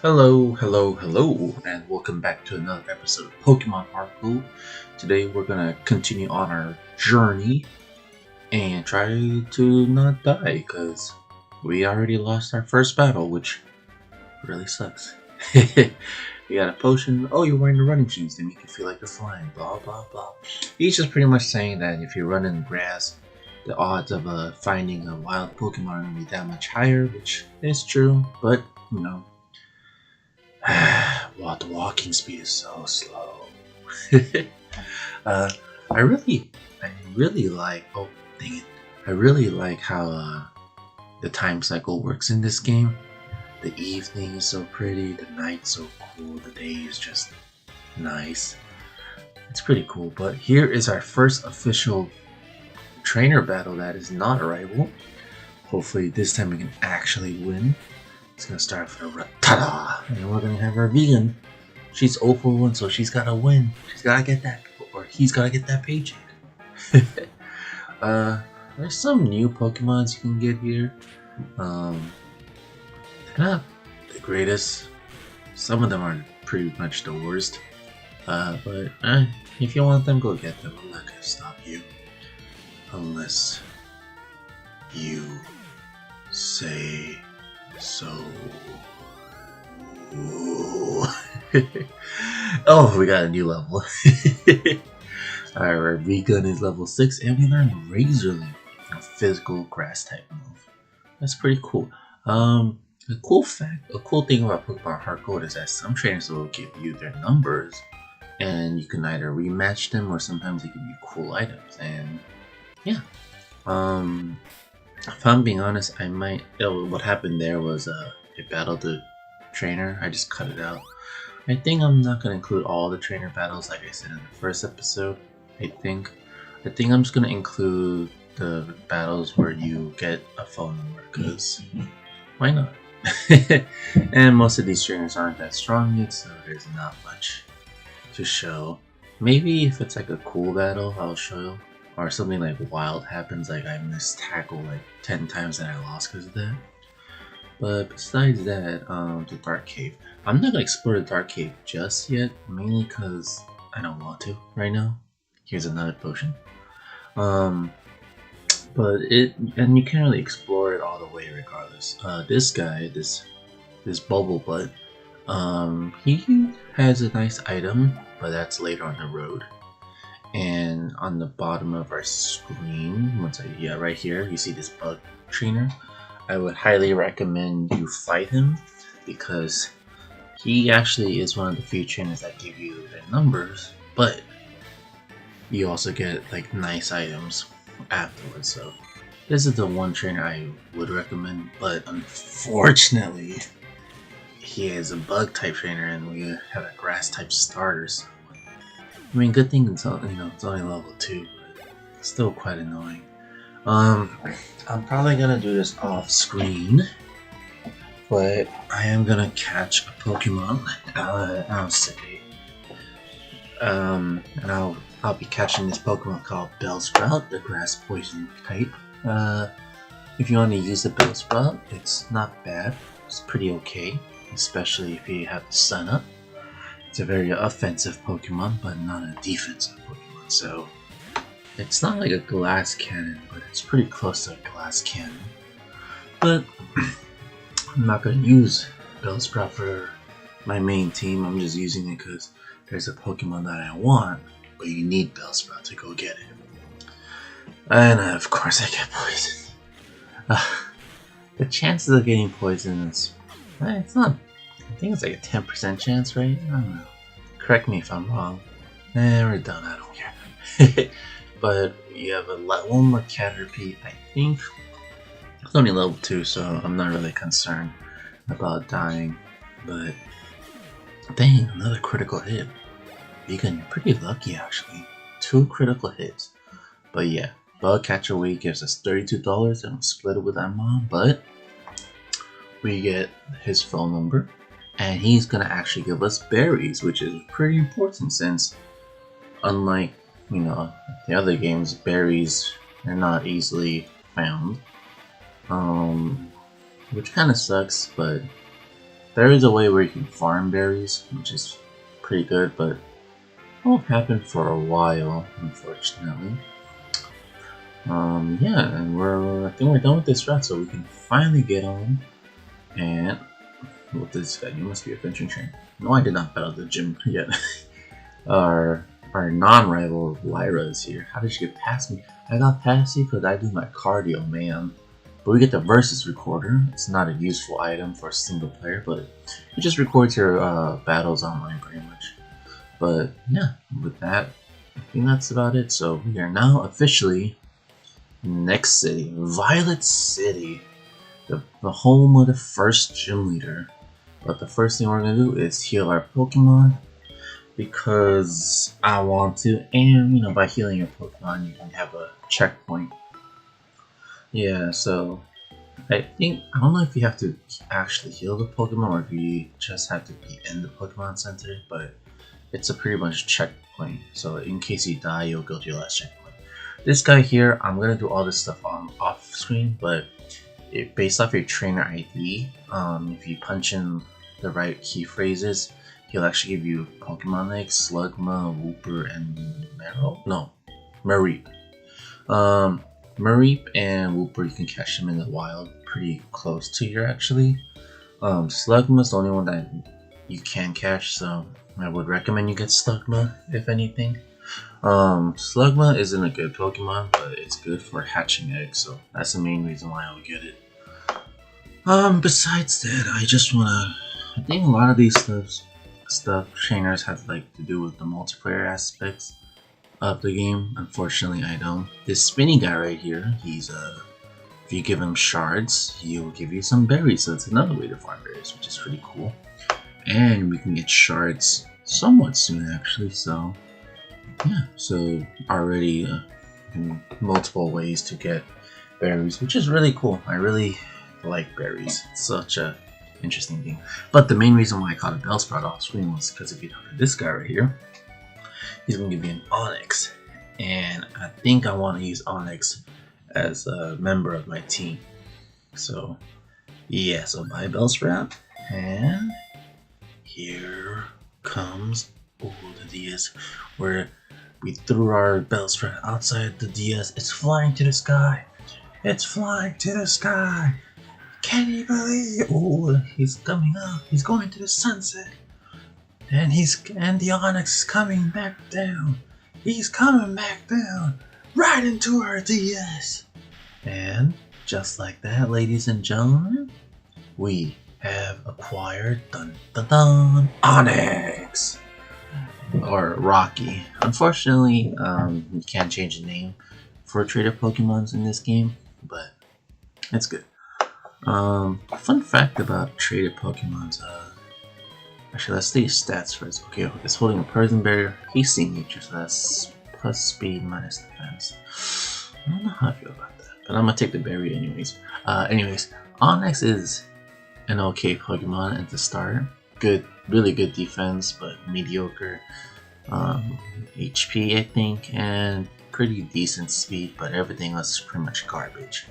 Hello, and welcome back to another episode of Pokemon Heartgold. Today we're gonna continue on our journey and try to not die, because we already lost our first battle, which really sucks. We got a potion. Oh, you're wearing the running shoes. They make you feel like you're flying. Blah, blah, blah. He's just pretty much saying that if you run in the grass, the odds of finding a wild Pokemon are going to be that much higher, which is true, but, you know, wow, the walking speed is so slow. uh, I really like. Oh, dang it! I really like how the time cycle works in this game. The evening is so pretty, the night's so cool, the day is just nice. It's pretty cool. But here is our first official trainer battle that is not a rival. Hopefully, this time we can actually win. It's gonna start with a Rattata, and we're gonna have our vegan. She's 0 for 1, so she's gotta win. She's gotta get that, or he's gotta get that paycheck. There's some new Pokemons you can get here. They're not the greatest. Some of them are pretty much the worst. But if you want them, go get them. I'm not gonna stop you, unless you say so. Oh, we got a new level. Our V-Gun is level 6, and we learned Razor Leaf, a physical grass type move. That's pretty cool. A cool thing about Pokemon Heartgold is that some trainers will give you their numbers, and you can either rematch them or sometimes they give you cool items. And yeah, if I'm being honest, I might. What happened there was I battled the trainer. I just cut it out. I think I'm not gonna include all the trainer battles like I said in the first episode. I think I'm just gonna include the battles where you get a phone number, because why not? And most of these trainers aren't that strong yet, so there's not much to show. Maybe if it's like a cool battle, I'll show. Or something like wild happens, like I missed tackle like 10 times and I lost because of that. But besides that, the Dark Cave. I'm not gonna explore the Dark Cave just yet, mainly because I don't want to right now. Here's another potion. And you can't really explore it all the way regardless. This guy, this Bubble Butt, he has a nice item, but that's later on the road. And on the bottom of our screen, right here, you see this bug trainer. I would highly recommend you fight him, because he actually is one of the few trainers that give you their numbers, but you also get like nice items afterwards. So this is the one trainer I would recommend, but unfortunately he is a bug type trainer and we have a grass type starter. So I mean, good thing it's only level 2, but it's still quite annoying. I'm probably gonna do this off screen, but I am gonna catch a Pokemon. I'll say, and I'll be catching this Pokemon called Bellsprout, the grass poison type. If you want to use the Bellsprout, it's not bad. It's pretty okay, especially if you have the sun up. It's a very offensive Pokemon, but not a defensive Pokemon, so it's not like a glass cannon, but it's pretty close to a glass cannon. But I'm not going to use Bellsprout for my main team. I'm just using it because there's a Pokemon that I want, but you need Bellsprout to go get it. And of course I get poisoned. The chances of getting poisoned is, it's not, I think it's like a 10% chance, right? I don't know. Correct me if I'm wrong. We're done, I don't care. But you have one more Caterpie, I think. It's only level 2, so I'm not really concerned about dying. But dang, another critical hit. You're getting pretty lucky actually. 2 critical hits. But yeah, Bug Catcher Week gives us $32 and we'll split it with our mom, but we get his phone number and he's gonna actually give us berries, which is pretty important since unlike the other games, berries are not easily found. Which kind of sucks, but there is a way where you can farm berries, which is pretty good, but won't happen for a while, unfortunately. Yeah, and I think we're done with this route, so we can finally get on. And with this guy, you must be a fencing trainer. No, I did not battle the gym yet. our non-rival Lyra is here. How did she get past me? I got past you because I do my cardio, man. But we get the versus recorder. It's not a useful item for a single player, but it just records your battles online pretty much. But yeah, with that, I think that's about it. So we are now officially next city, Violet City, the home of the first gym leader. But the first thing we're gonna do is heal our Pokemon because I want to, and you know, by healing your Pokemon, you can have a checkpoint. Yeah, so I don't know if you have to actually heal the Pokemon or if you just have to be in the Pokemon Center, but it's a pretty much checkpoint. So in case you die, you'll go to your last checkpoint. This guy here, I'm gonna do all this stuff on off screen, but based off your trainer ID, if you punch in the right key phrases, he'll actually give you Pokemon like Slugma, Wooper, and Mareep. Mareep and Wooper, you can catch them in the wild pretty close to here actually. Slugma's the only one that you can catch, so I would recommend you get Slugma if anything. Slugma isn't a good Pokemon, but it's good for hatching eggs, so that's the main reason why I would get it. Besides that, I think a lot of these stuff trainers have like to do with the multiplayer aspects of the game. Unfortunately, I don't. This spinny guy right here, he's if you give him shards, he will give you some berries, so it's another way to farm berries, which is pretty cool. And we can get shards somewhat soon actually, so yeah, so already multiple ways to get berries, which is really cool. I really like berries. It's such a interesting thing. But the main reason why I caught a Bellsprout off screen was because if you talk to this guy right here, he's going to give me an Onyx, and I think I want to use Onyx as a member of my team. So yeah, so buy Bellsprout, and here comes the DS, where we threw our Bellsprout outside the DS. It's flying to the sky. It's flying to the sky. Can you believe? Oh, he's coming up. He's going to the sunset. And the Onyx is coming back down. He's coming back down. Right into our DS. And just like that, ladies and gentlemen, we have acquired Onyx. Or Rocky. Unfortunately, you can't change the name for trader Pokemons in this game, but it's good. Fun fact about traded Pokemons, actually let's see his stats first. Okay, it's holding a Poison Barrier, Hasty Nature, so that's plus speed minus defense. I don't know how I feel about that, but I'm gonna take the berry anyways. Onyx is an okay Pokemon at the start. Good, really good defense, but mediocre HP I think, and pretty decent speed, but everything else is pretty much garbage.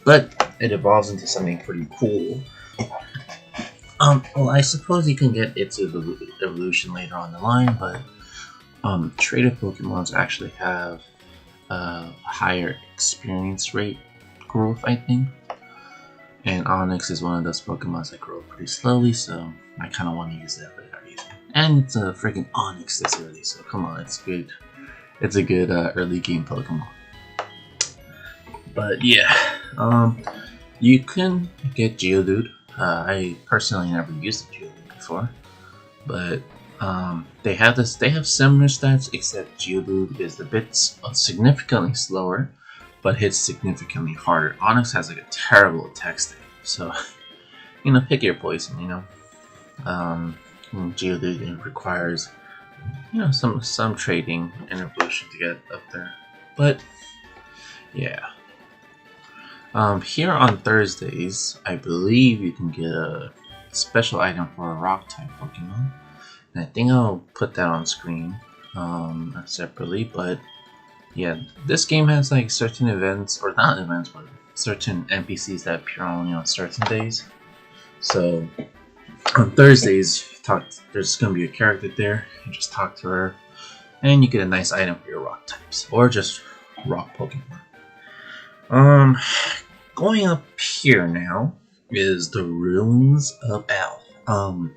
But it evolves into something pretty cool. Well, I suppose you can get its evolution later on the line, but traded Pokemons actually have a higher experience rate growth, I think. And Onyx is one of those Pokemons that grow pretty slowly, so I kind of want to use that for that reason. And it's a freaking Onyx this early, so come on, it's good. It's a good early game Pokemon. But yeah, you can get Geodude. I personally never used a Geodude before, but they have similar stats, except Geodude is a bit significantly slower, but hits significantly harder. Onyx has like a terrible attack stat, so you know, pick your poison. You know, Geodude requires, you know, some trading and evolution to get up there, but yeah. Here on Thursdays, I believe you can get a special item for a rock type Pokemon, and I think I'll put that on screen separately. But yeah, this game has like certain events, or not events, but certain NPCs that appear only on certain days. So on Thursdays, there's going to be a character there. You just talk to her, and you get a nice item for your rock types, or just rock Pokemon. Going up here now is the Ruins of Alph. I'm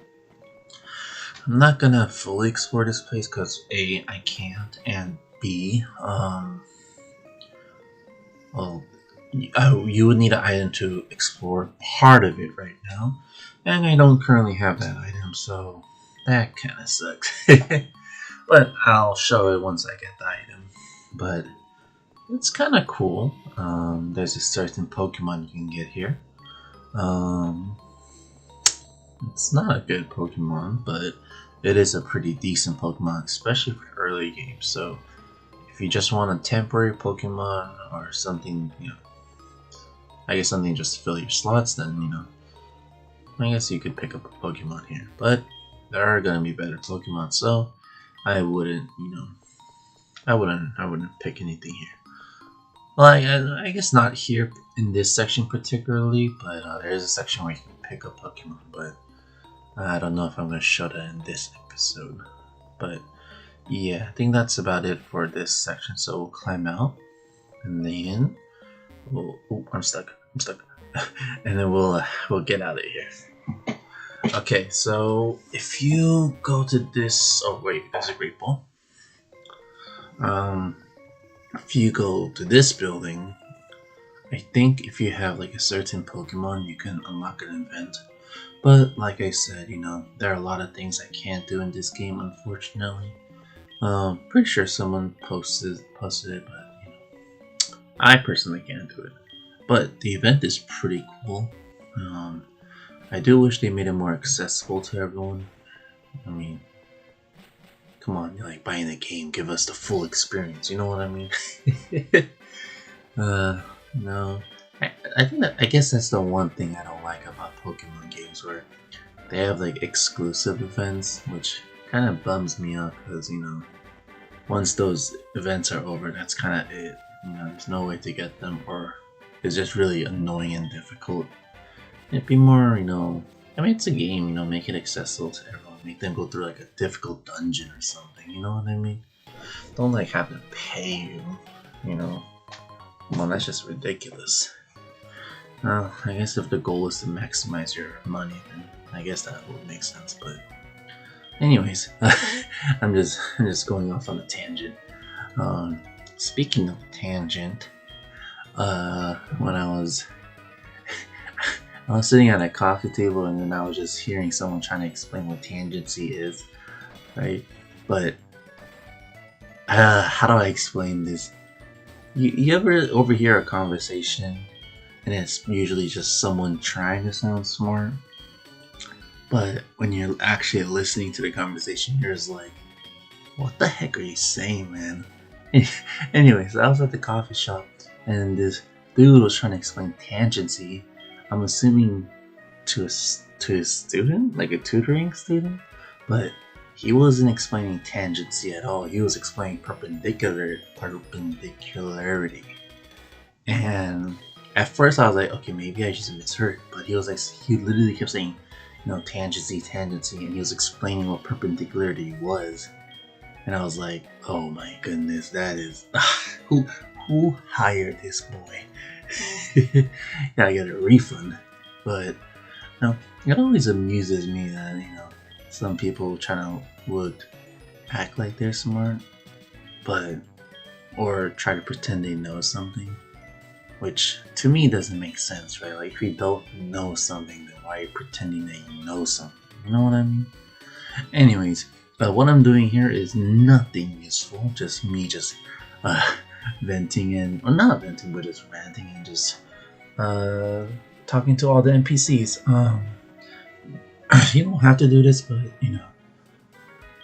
not gonna fully explore this place because A, I can't, and B, well, you would need an item to explore part of it right now, and I don't currently have that item, so that kind of sucks. But I'll show it once I get the item. But it's kind of cool. There's a certain Pokemon you can get here. It's not a good Pokemon, but it is a pretty decent Pokemon, especially for early games. So if you just want a temporary Pokemon or something, I guess something just to fill your slots, then I guess you could pick up a Pokemon here. But there are gonna be better Pokemon, so I wouldn't, I wouldn't pick anything here. Well, I guess not here in this section particularly, but there's a section where you can pick up Pokemon, but I don't know if I'm going to show that in this episode. But yeah, I think that's about it for this section, so we'll climb out, and then I'm stuck. And then we'll get out of here. Okay, so if you go to this, oh wait, there's a great ball. If you go to this building, I think if you have like a certain Pokemon, you can unlock an event. But like I said, there are a lot of things I can't do in this game, unfortunately. Pretty sure someone posted it, but I personally can't do it. But the event is pretty cool. I do wish they made it more accessible to everyone. I mean, come on, you're like buying the game, give us the full experience, you know what I mean? No. I guess that's the one thing I don't like about Pokemon games, where they have like exclusive events, which kind of bums me out because, once those events are over, that's kind of it. There's no way to get them, or it's just really annoying and difficult. It'd be more, I mean, it's a game, make it accessible to everyone. Make them go through like a difficult dungeon or something, you know what I mean? Don't like have to pay you, Well, that's just ridiculous. Well, I guess if the goal is to maximize your money, then I guess that would make sense. But anyways, I'm just going off on a tangent. Speaking of tangent, when I was sitting at a coffee table, and then I was just hearing someone trying to explain what tangency is, right? But how do I explain this? You ever overhear a conversation and it's usually just someone trying to sound smart, but when you're actually listening to the conversation, you're just like, what the heck are you saying, man? Anyways, I was at the coffee shop and this dude was trying to explain tangency. I'm assuming to a student, like a tutoring student, but he wasn't explaining tangency at all. He was explaining perpendicularity. And at first I was like, okay, maybe I just misheard, but he literally kept saying, tangency, and he was explaining what perpendicularity was. And I was like, oh my goodness, that is who hired this boy? Gotta get a refund. But it always amuses me that some people would act like they're smart, or try to pretend they know something, which to me doesn't make sense, right? Like, if you don't know something, then why are you pretending that you know something? You know what I mean? Anyways, what I'm doing here is nothing useful, just me venting and, or not venting, but just ranting and just talking to all the NPCs. You don't have to do this, but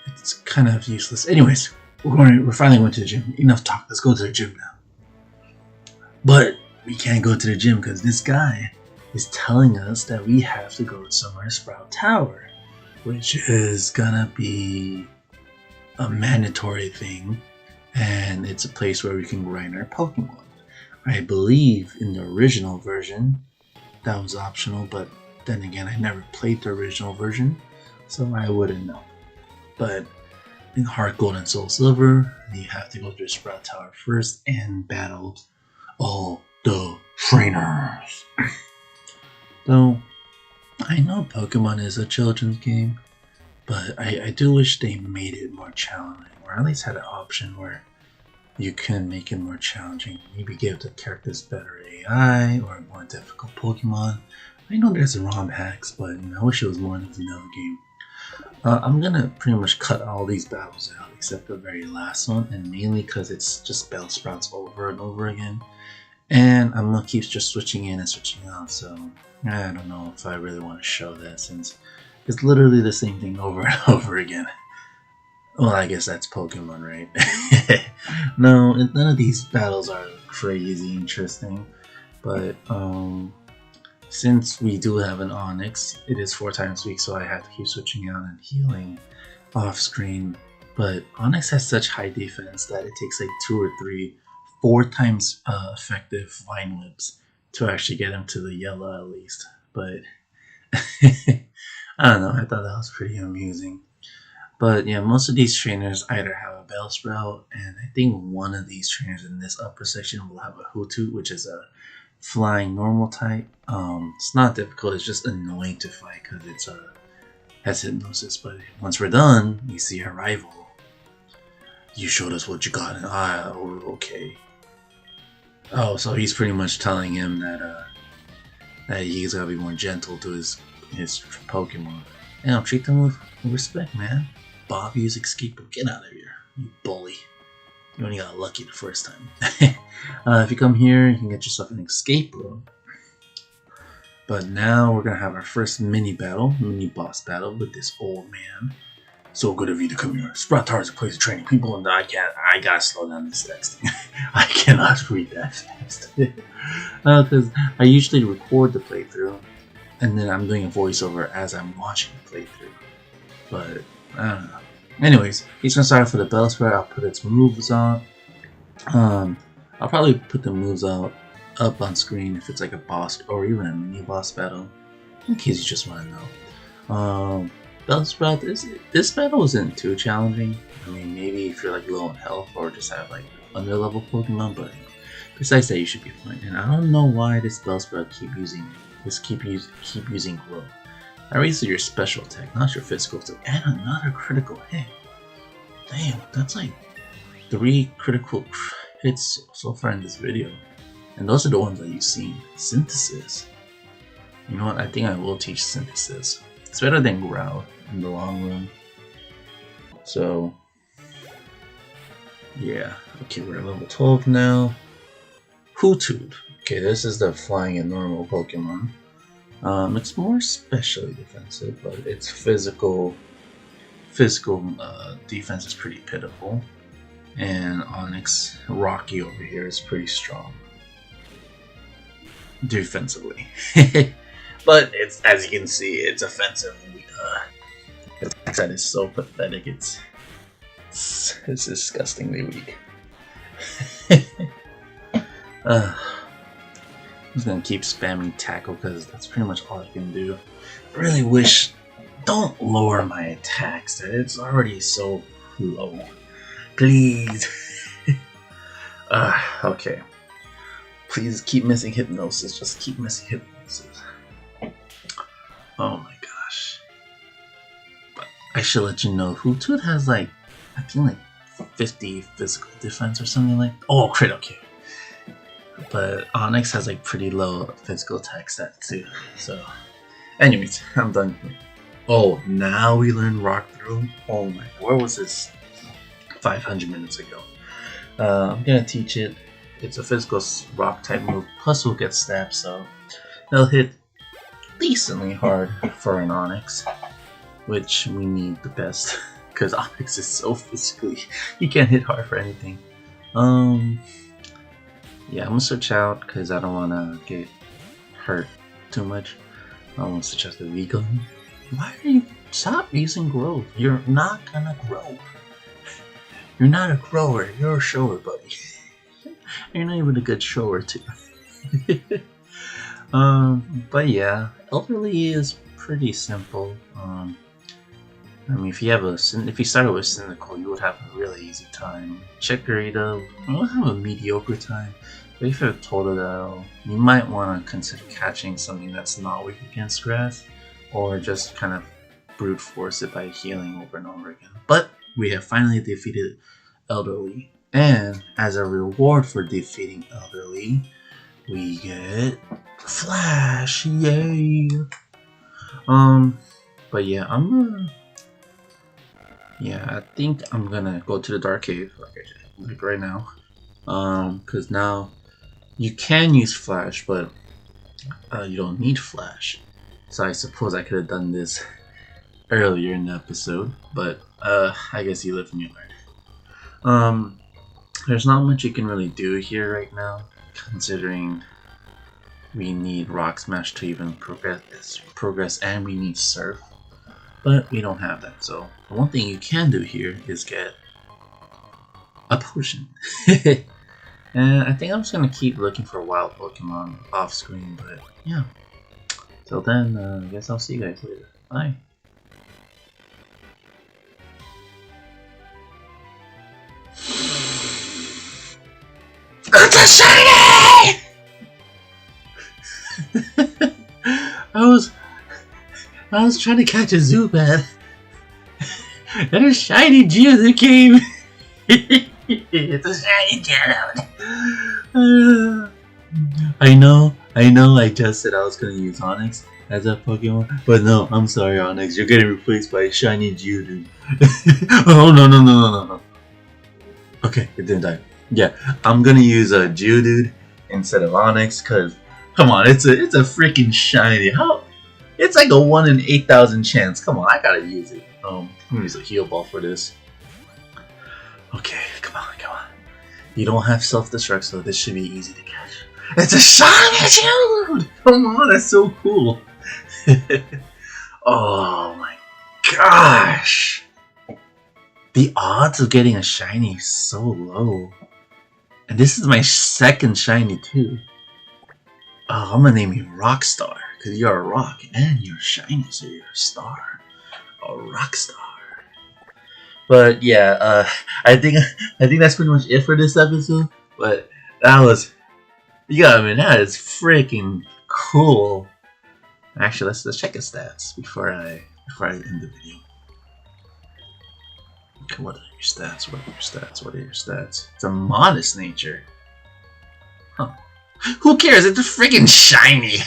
it's kind of useless. Anyways, we're finally going to the gym. Enough talk. Let's go to the gym now. But we can't go to the gym because this guy is telling us that we have to go to Summer Sprout Tower, which is gonna be a mandatory thing, and it's a place where we can grind our Pokemon. I believe in the original version that was optional, but Then again, I never played the original version, so I wouldn't know. But in Heartgold and Soul Silver, you have to go through Sprout Tower first and battle all the trainers. So, I know Pokemon is a children's game, but I do wish they made it more challenging, or at least had an option where you can make it more challenging. Maybe give the characters better AI or more difficult Pokemon. I know there's ROM hacks, but I wish it was more in the vanilla game. I'm gonna pretty much cut all these battles out except the very last one, and mainly because it's just Bellsprouts over and over again. And I'm gonna keep just switching in and switching out, so I don't know if I really want to show that since it's literally the same thing over and over again. Well, I guess that's Pokemon, right? No, none of these battles are crazy interesting, but since we do have an Onyx, it is 4 times weak, so I have to keep switching out and healing off screen. But Onyx has such high defense that it takes like 2 or 3, 4 times effective Vine Whips to actually get him to the yellow at least. But I don't know, I thought that was pretty amusing. But yeah, most of these trainers either have a Bellsprout, and I think one of these trainers in this upper section will have a Hoothoot, which is a flying normal type. It's not difficult, it's just annoying to fight because it's has hypnosis. But once we're done, we see our rival. You showed us what you got, and okay. Oh, so he's pretty much telling him that that he's gotta be more gentle to his Pokemon. And I'll treat them with respect, man. Bob using Escape, get out of here, you bully. You only got lucky the first time. If you come here, you can get yourself an Escape Room. But now we're gonna have our first mini boss battle with this old man. So good of you to come here. Sprout Tower is a place of training people, and I gotta slow down this texting. I cannot read that fast. Because I usually record the playthrough, and then I'm doing a voiceover as I'm watching the playthrough. But I don't know. Anyways, he's gonna start off with a Bellsprout. I'll put its moves on. I'll probably put the moves out up on screen if it's like a boss or even a mini boss battle, in case you just want to know. Bellsprout, this battle isn't too challenging. I mean, maybe if you're like low on health or just have like under level Pokemon, but besides that, you should be fine. And I don't know why this Bellsprout keep using Glow. That raises your special attack, not your physical attack, and another critical hit. Damn, that's like 3 critical hits so far in this video. And those are the ones that you've seen. Synthesis. You know what, I think I will teach Synthesis. It's better than Growl in the long run. So, yeah. Okay, we're at level 12 now. Hoothoot. Okay, this is the flying and normal Pokemon. It's more specially defensive, but its physical defense is pretty pitiful. And Onyx Rocky over here is pretty strong defensively. But it's, as you can see, it's offensive. That is so pathetic. It's disgustingly weak. I'm just gonna keep spamming tackle because that's pretty much all I can do. I really wish, don't lower my attacks. It's already so low. Please. Okay. Please keep missing hypnosis. Just keep missing hypnosis. Oh my gosh. But I should let you know, Hoothoot has like, I think like 50 physical defense or something like. Oh, crit, okay. But Onyx has like pretty low physical attack stats too. So, anyways, I'm done. Oh, now we learn Rock Throw. Oh my, where was this? 500 minutes ago. I'm gonna teach it. It's a physical rock type move, plus we'll get stabbed, so they'll hit decently hard for an Onyx, which we need the best because Onyx is so physically, you can't hit hard for anything. Yeah, I'm gonna switch out because I don't want to get hurt too much. I want to switch out the V-Gun. Why are you, stop using growth? You're not gonna grow. You're not a grower, you're a shower, buddy. You're not even a good shower, too. But yeah, Elderly is pretty simple. I mean, if you started with Cynical, you would have a really easy time. Chikorita, you would have a mediocre time. But if you're Totodile, you might want to consider catching something that's not weak against grass, or just kind of brute force it by healing over and over again. But we have finally defeated Elderly, and as a reward for defeating Elderly, we get Flash, yay! But yeah, I think I'm gonna go to the Dark Cave, like right now. Cause now you can use Flash, but you don't need Flash. So I suppose I could have done this earlier in the episode, but I guess you live and you learn. There's not much you can really do here right now, considering we need Rock Smash to even progress, and we need Surf, but we don't have that. So the one thing you can do here is get a potion. And I think I'm just gonna keep looking for wild Pokemon off screen, but yeah. Till then, I guess I'll see you guys later. Bye. It's a shiny! I was trying to catch a Zubat. And a shiny Geodude came. It's a shiny Geodude. I know. I just said I was gonna use Onix as a Pokemon, but no, I'm sorry, Onix. You're getting replaced by a shiny Geodude. Oh no. Okay, it didn't die. Yeah, I'm gonna use a Geodude instead of Onix, cause come on, it's a freaking shiny. How? It's like a 1 in 8,000 chance. Come on, I gotta use it. I'm gonna use a heal ball for this. Okay, come on. You don't have self-destruct, so this should be easy to catch. It's a shiny Geodude! Come on, that's so cool. Oh my gosh! The odds of getting a shiny is so low. And this is my second shiny too. Oh, I'm gonna name you Rockstar, because you're a rock and you're shiny, so you're a star. A rock star. But yeah, I think that's pretty much it for this episode. But that was, I mean, that is freaking cool. Actually, let's check his stats before I end the video. Okay, what are your stats? What are your stats? It's a modest nature. Huh. Who cares? It's a freaking shiny.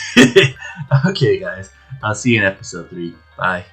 Okay, guys. I'll see you in episode 3. Bye.